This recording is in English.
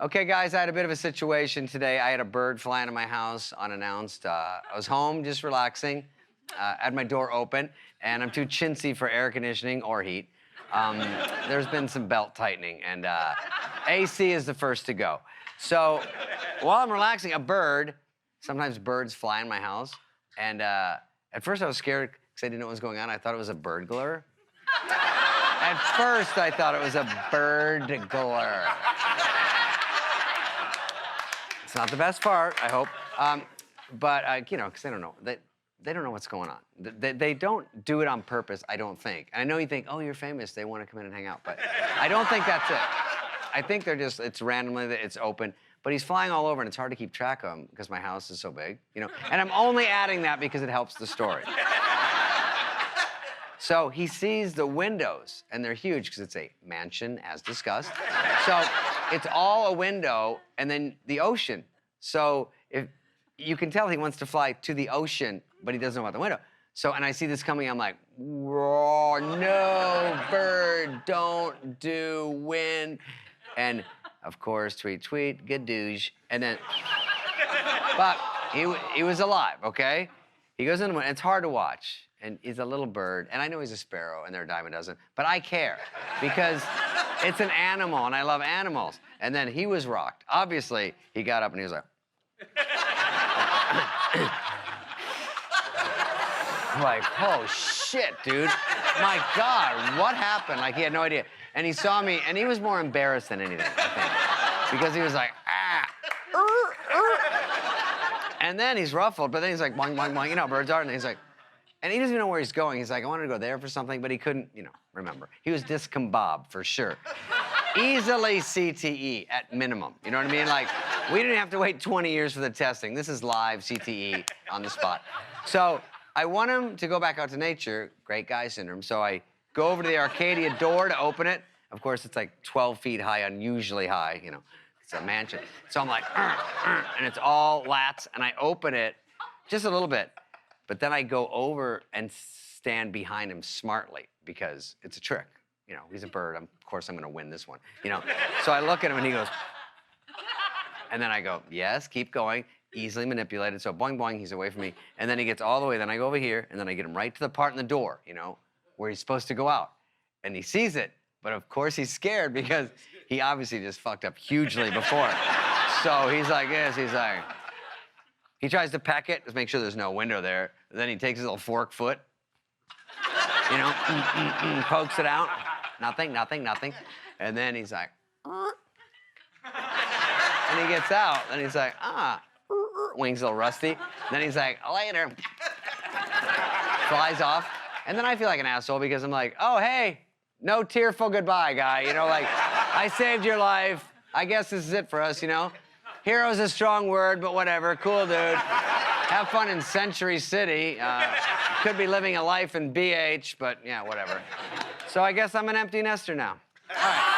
Okay, guys, I had a bit of a situation today. I had a bird fly into my house unannounced. I was home just relaxing, had my door open, and I'm too chintzy for air conditioning or heat. There's been some belt tightening, and AC is the first to go. So while I'm relaxing, sometimes birds fly in my house, and at first I was scared because I didn't know what was going on. I thought it was a burglar. At first, I thought it was a birdglar. It's not the best part, I hope. But you know, because they don't know. They don't know what's going on. They don't do it on purpose, I don't think. And I know you think, oh, you're famous, they want to come in and hang out. But I don't think that's it. I think it's randomly, it's open. But he's flying all over, and it's hard to keep track of him because my house is so big, you know? And I'm only adding that because it helps the story. So he sees the windows, and they're huge because it's a mansion, as discussed. So it's all a window, and then the ocean. So if you can tell he wants to fly to the ocean, but he doesn't know about the window. So, and I see this coming, I'm like, whoa, no, bird, don't do wind. And of course, tweet, tweet, good douche. And then, but he was alive, okay? He goes in the wind, it's hard to watch. And he's a little bird, and I know he's a sparrow, and they're a dime a dozen, but I care because it's an animal, and I love animals. And then he was rocked. Obviously, he got up and he was like, like, oh shit, dude. My God, what happened? Like, he had no idea. And he saw me, and he was more embarrassed than anything, I think, because he was like, ah. And then he's ruffled, but then he's like, boing, boing, boing. You know, birds are, and he's like, and he doesn't even know where he's going. He's like, I wanted to go there for something, but he couldn't, you know, remember. He was discombobulated, for sure. Easily CTE at minimum. You know what I mean? Like, we didn't have to wait 20 years for the testing. This is live CTE on the spot. So I want him to go back out to nature, great guy syndrome. So I go over to the Arcadia door to open it. Of course, it's like 12 feet high, unusually high, you know. It's a mansion. So I'm like, and it's all lats, and I open it just a little bit. But then I go over and stand behind him smartly because it's a trick. You know, he's a bird. Of course, I'm going to win this one. You know, so I look at him and he goes, and then I go, yes, keep going. Easily manipulated. So boing, boing, he's away from me. And then he gets all the way. Then I go over here, and then I get him right to the part in the door, you know, where he's supposed to go out. And he sees it. But of course, he's scared because he obviously just fucked up hugely before. So he's like this. He's like, he tries to peck it to make sure there's no window there. Then he takes his little fork foot, you know, pokes it out. Nothing, nothing, nothing. And then he's like, and he gets out, and he's like, wings a little rusty. Then he's like, later. Flies off. And then I feel like an asshole because I'm like, oh, hey, no tearful goodbye, guy. You know, like, I saved your life. I guess this is it for us, you know? Hero's a strong word, but whatever. Cool, dude. Have fun in Century City. Could be living a life in BH, but yeah, whatever. So I guess I'm an empty nester now. All right.